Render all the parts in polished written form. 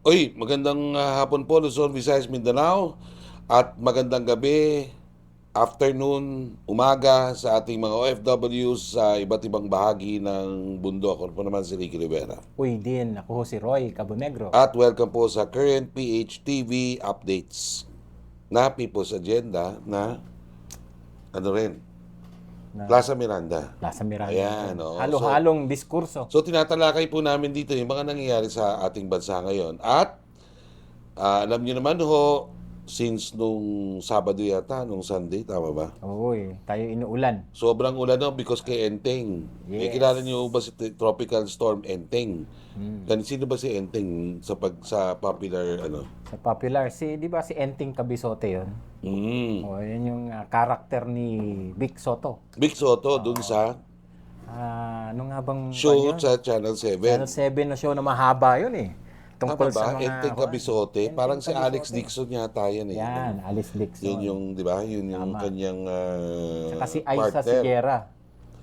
Uy, magandang hapon po Luzon, Visayas, Mindanao at magandang gabi, afternoon, umaga sa ating mga OFWs sa iba't ibang bahagi ng bundok. Ako po naman si Ricky Rivera. Uy din, ako ho si Roy Cabonegro. At welcome po sa Current PH TV Updates na People's Agenda na ano rin, Na Plaza Miranda. Plaza Miranda. Ayan, oo. Halo-halong diskurso. So tinatalakay po namin dito yung mga nangyayari sa ating bansa ngayon. At alam niyo naman ho, since nung Sabado yata, nung Sunday, tama ba? Uy, tayo inuulan. Sobrang ulan no because kay Enteng. Yes. Kilala niyo ba si Tropical Storm Enteng? Sino ba si Enteng sa popular ano? Sa popular, di ba si Enting Cabisote yun? Mm. O, yun yung karakter ni Vic Soto. Big Soto dun sa Ano nga bang show yun? sa Channel 7. Channel 7 na show na mahaba yun eh. Tama Tungkol ba? sa mga... Enteng Cabisote. Enteng Parang si Alex Cabisote. Dixon yata yan eh. Yan, Alice Dixon. Yun yung, di ba? Yun yung Tama. kanyang Saka si Aiza partner. Siguera.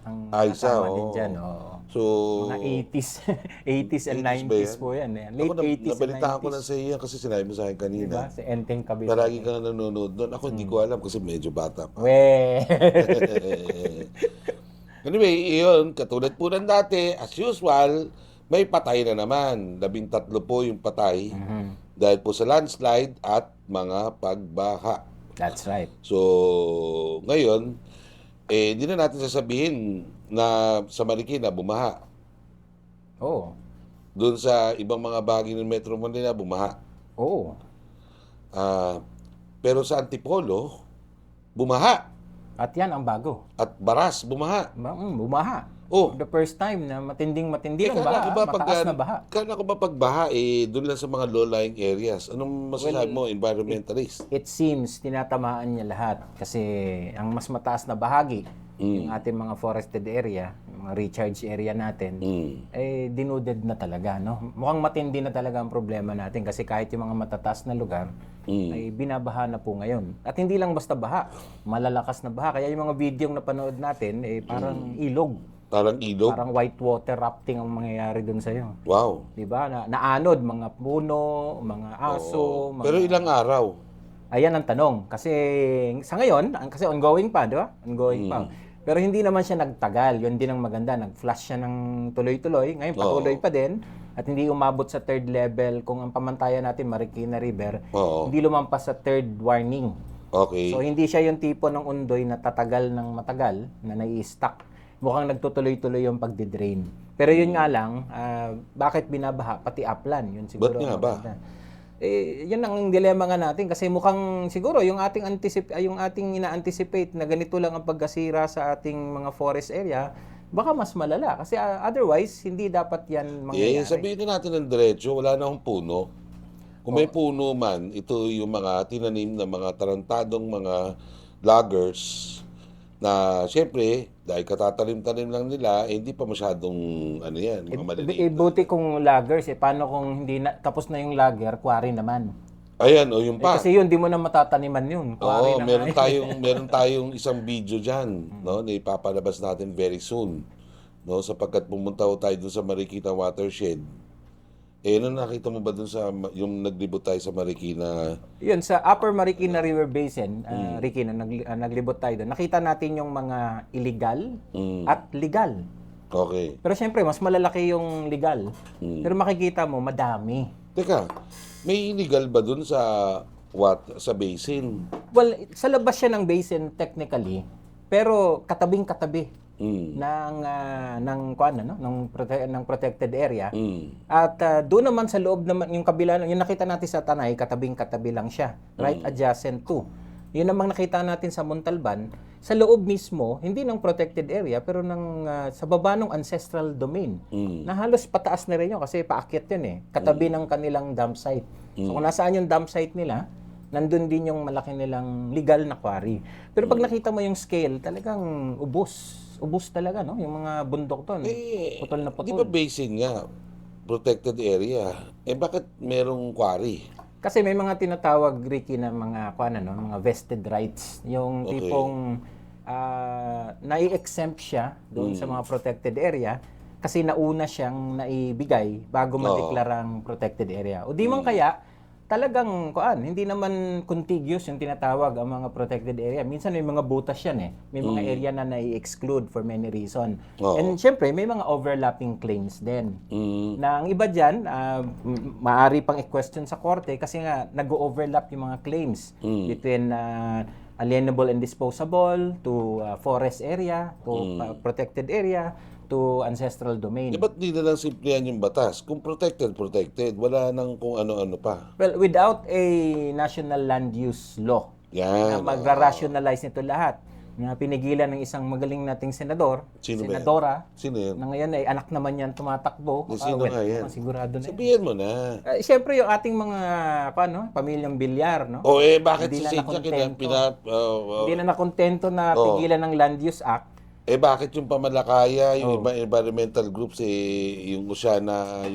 Ang Aiza, kasama din oo. dyan. Oo. So, Mga 80s. 80s and 80s ba 90s yan? po yan. Eh. Ako, Late 80s and nabalitaan ko 90s. na sa iyo kasi sinabi mo sa akin Diba? kanina. Si Enteng Cabisote. Palagi ka na nanonood doon. Ako hindi ko alam kasi medyo bata pa. We. Anyway, iyon, katulad po ng dati, as usual, may patay na naman. 13 po yung patay dahil po sa landslide at mga pagbaha. That's right. So, ngayon, hindi na natin sasabihin na sa Marikina bumaha. Oo. Doon sa ibang mga bahagi ng Metro Manila bumaha. Oo. Pero sa Antipolo, bumaha. At yan ang bago. At Baras, bumaha. Bumaha. Oh. For the first time na matinding ang Kala ko baha. ba Mataas na baha. kala ko ba pag baha, doon lang sa mga low-lying areas? Anong masasabi mo, environmentalist? It seems tinatamaan niya lahat kasi ang mas mataas na bahagi, yung ating mga forested area, yung mga recharge area natin, denuded na talaga. No? Mukhang matindi na talaga ang problema natin kasi kahit yung mga matataas na lugar, ay binabaha na po ngayon. At hindi lang basta baha, malalakas na baha. Kaya yung mga video na napanood natin, parang ilog. Parang ilog? Parang whitewater rafting ang mangyayari dun sa'yo. Wow. Di ba? Naanod, mga puno, mga aso, mga... Pero ilang araw? Ayan ang tanong. Kasi sa ngayon, kasi ongoing pa, di ba? Ongoing pa. Pero hindi naman siya nagtagal. Yun din ang maganda. Nag-flash siya ng tuloy-tuloy. Ngayon, patuloy pa din. At hindi umabot sa third level. Kung ang pamantayan natin, Marikina River, hindi lumampas sa third warning. Okay. So, hindi siya yung tipo ng undoy na tatagal ng matagal, na nai-stuck. Mukhang nagtutuloy-tuloy yung pagdidrain. Pero yun nga lang, bakit binabaha? Pati upland. Yun siguro. Ba't nga ba? Yan ang dilema nga natin kasi mukhang siguro yung ating ina-anticipate na ganito lang ang pagkasira sa ating mga forest area, baka mas malala kasi otherwise hindi dapat yan mangyayari. Sabihin na natin ng diretso, wala na akong puno. Kung may puno man, ito yung mga tinanim na mga tarantadong mga loggers na siyempre, dahil katatanim-tanim lang nila, hindi pa masyadong ano yan, mga maliliit. Buti kung loggers, paano kung hindi na, tapos na yung logger, quarry naman. Ayan, yung pa. Kasi yun, di mo na matataniman yun. Quarry Oo, na meron tayong isang video diyan, no, na ipapalabas natin very soon. No, sapagkat pumunta tayo doon sa Marikina watershed. Ano nakita mo ba doon sa yung naglibot tayo sa Marikina? Yun, sa Upper Marikina River Basin, Ricky, naglibot tayo doon. Nakita natin yung mga illegal at legal. Okay. Pero syempre, mas malalaki yung legal. Pero makikita mo, madami. Teka, may illegal ba doon sa sa basin? Well, sa labas siya ng basin technically, pero katabing-katabi ng protected area. At doon naman sa loob naman yung kabila, yung nakita natin sa Tanay, katabing-katabi lang siya, right adjacent to. Yun namang nakita natin sa Montalban, sa loob mismo, hindi ng protected area, pero sa baba ng ancestral domain. Na halos pataas na rin yun kasi paakyat yun eh. Katabi ng kanilang dump site. So kung nasaan yung dump site nila, nandun din yung malaki nilang legal na quarry. Pero pag nakita mo yung scale, talagang ubos. Ubos talaga, no? Yung mga bundok doon. Putol na Di ba putol. basin nga? Protected area. Bakit merong quarry? Kasi may mga tinatawag, Ricky, na mga, mga vested rights. Yung tipong nai-exempt siya doon sa mga protected area. kasi nauna siyang naibigay bago madeklarang protected area. O di man kaya, talagang hindi naman contiguous yung tinatawag ang mga protected area. Minsan may mga butas yan eh. May mga area na nai-exclude for many reason. And syempre, may mga overlapping claims din. Na ang iba dyan, maaari pang i-question sa korte kasi nga nag-overlap yung mga claims between alienable and disposable to forest area, to protected area, to ancestral domain. Ba't di na lang simplihan yung batas? Kung protected, protected. Wala nang kung ano-ano pa. Well, without a national land use law na Yan. magra-rationalize nito lahat, na pinigilan ng isang magaling nating senador, Sino ba yan? senadora, Sino yan? na ngayon ay anak naman yan tumatakbo. Sino nga yan? Sigurado na yan. Sabihin mo na. Siyempre yung ating mga pamilyang bilyar, no? Bakit Hindi si na Cynthia nakontento. Hindi na nakontento na pigilan ng Land Use Act. bakit yung Pamalakaya, yung environmental groups, yung Oceana,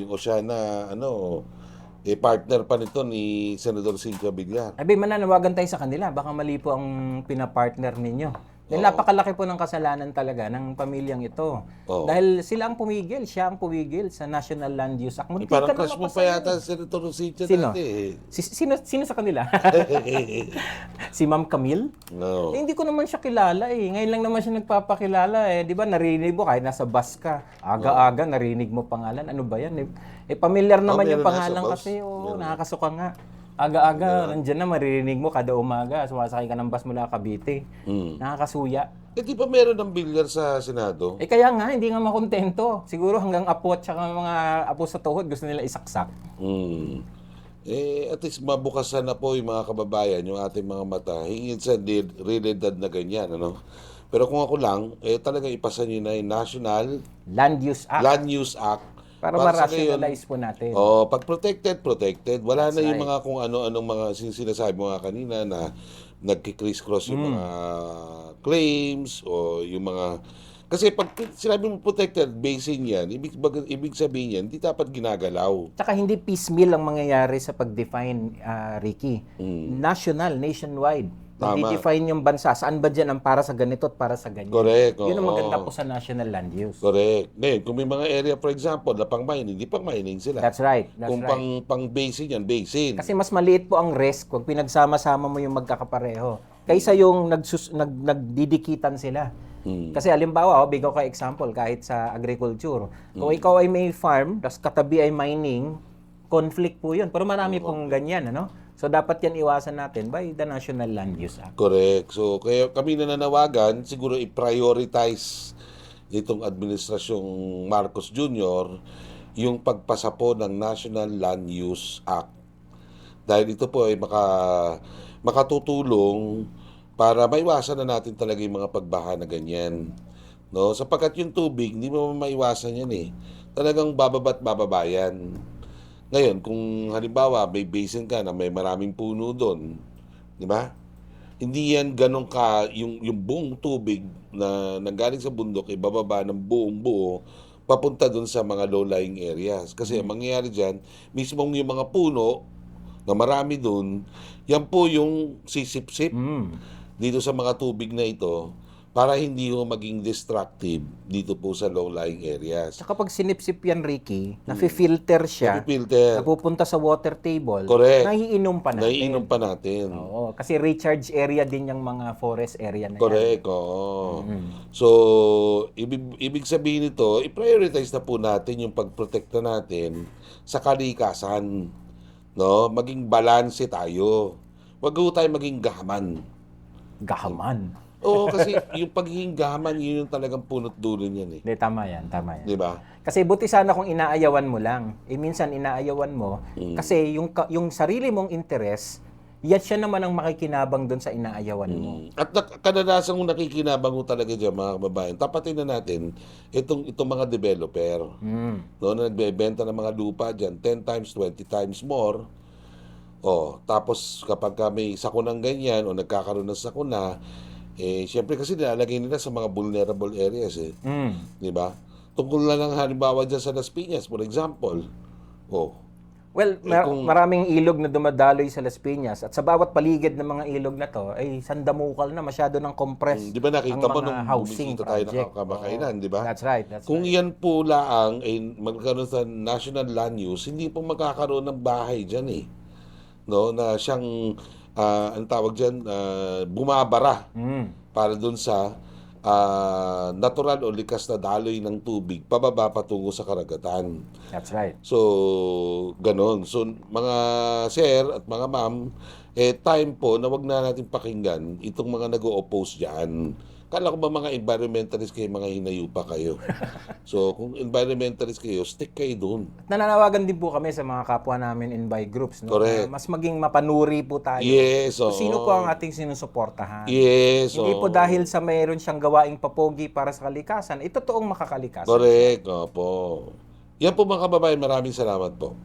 partner pa nito ni Senador Cynthia Villar. Abi, mananawagan tayo sa kanila. Baka mali po ang pinapartner ninyo. Dahil napakalaki po ng kasalanan talaga ng pamilyang ito. Dahil sila ang pumigil, siya ang pumigil sa National Land Use Act. Muntik Parang ka na crush mo pa mapasahin. yata si Senator Cynthia Sino? dati eh. Sino sa kanila? Si Ma'am Camille? No. Hindi ko naman siya kilala eh. Ngayon lang naman siya nagpapakilala eh. Di ba narinig mo kahit nasa bus ka. Aga-aga narinig mo pangalan. Ano ba yan? Familiar naman yung meron na pangalan sa bus. kasi. Nakakasuka nga. Aga-aga, nandyan na maririnig mo kada umaga. Sumasakay ka ng bus mula Cavite. Nakakasuya. Di ba meron ng bilyar sa Senado? Kaya nga, hindi nga makontento. Siguro hanggang apo at saka mga apo sa tuhod gusto nila isaksak. At least mabukasan na po yung mga kababayan, yung ating mga mata, hingin sa realidad na ganyan, ano? Pero kung ako lang, talaga ipasa nyo na yung National Land Use Act. Land Use Act. Para sa ma-rationalize po natin. pag protected, protected. Wala That's na yung right. mga kung ano-anong mga sinasabi mo nga kanina na nagki-criss-cross yung mga claims o yung mga... Kasi pag sinabi mo protected basin yan, ibig sabihin yan, hindi dapat ginagalaw. Tsaka hindi piecemeal ang mangyayari sa pag-define, Ricky. Nationwide. Tama. Nag-define yung bansa. Saan ba dyan ang para sa ganito at para sa ganyan? Correct. Yun ang oo. maganda po sa national land use. Correct. Ngayon, kung may mga area, for example, na pang mining, hindi pang mining sila. That's right. Kung pang basin yan, basin. Kasi mas maliit po ang risk kung pinagsama-sama mo yung magkakapareho. Kaysa yung nagdidikitan sila. Kasi halimbawa, bigyan ko example, kahit sa agriculture. Kung ikaw ay may farm, tapos katabi ay mining, conflict po yun. Pero marami pong ganyan, ano? So, dapat yan iwasan natin by the National Land Use Act. Correct. So, kaya kami nananawagan, siguro i-prioritize itong administrasyong Marcos Jr. yung pagpasa po ng National Land Use Act. Dahil ito po ay makatutulong para maiwasan na natin talaga yung mga pagbaha na ganyan. No? Sapagkat yung tubig, hindi mo maiwasan yan eh. Talagang bababa't bababayan. Ngayon, kung halimbawa may basin ka na may maraming puno doon, di ba? Hindi yan ganun yung buong tubig na nanggaling sa bundok, ibababa ng buong buo, papunta doon sa mga low-lying areas. Kasi ang mangyayari dyan, mismong yung mga puno na marami doon, yan po yung sisip-sip dito sa mga tubig na ito, para hindi ho maging destructive dito po sa low-lying areas. Tsaka pag sinipsip yan, Ricky, nafi-filter siya, Filter. napupunta sa water table, Correct. naiinom pa natin. Naiinom pa natin. Oo, kasi recharge area din yung mga forest area na yan. Correct, oo. So, ibig sabihin nito, i-prioritize na po natin yung pagprotekta natin sa kalikasan. No? Maging balanse tayo. Wag ho tayo maging gahaman. Gahaman. Oo, kasi yung pagiging gahaman, yun yung talagang punot dulo niyan eh. Hindi, tama yan, tama yan. Di ba? Kasi buti sana kung inaayawan mo lang. Minsan inaayawan mo, kasi yung sarili mong interest, yan siya naman ang makikinabang doon sa inaayawan mo. At kadalasan kung nakikinabang ko talaga dyan, mga kababayan, tapatin na natin itong mga developer. No, na nagbebenta ng mga lupa dyan, 10 times, 20 times more. Tapos kapag may sakunang ganyan o nagkakaroon ng sakuna, siyempre kasi nilalagay nila sa mga vulnerable areas eh. Di ba? Tungkol na lang halimbawa dyan sa Las Piñas, for example. Well, maraming ilog na dumadaloy sa Las Piñas at sa bawat paligid ng mga ilog na to ay sandamukal na, masyado ng compress Di ba nakita mo ang mga nung housing bumisita tayo project. ng kamakailan, di ba? That's right. Kung iyan po laang ay magkaroon sa national land use, hindi po magkakaroon ng bahay dyan eh. No, na siyang, ang tawag dyan, bumabara para dun sa natural o likas na daloy ng tubig pababa patungo sa karagatan. That's right. So, ganon. So, mga sir at mga ma'am, time po na wag na natin pakinggan itong mga nag-o-oppose dyan. Kala ko ba mga environmentalist kayo, mga hinayupa kayo? So, kung environmentalist kayo, stick kayo dun. Nananawagan din po kami sa mga kapwa namin in by groups, no? Correct. Na mas maging mapanuri po tayo. Yes, Kung oo. sino po ang ating sinusuportahan. Yes, Hindi oo. po dahil sa mayroon siyang gawaing papogi para sa kalikasan, totoong makakalikasan. Correct, opo. Yan po mga kababayan, maraming salamat po.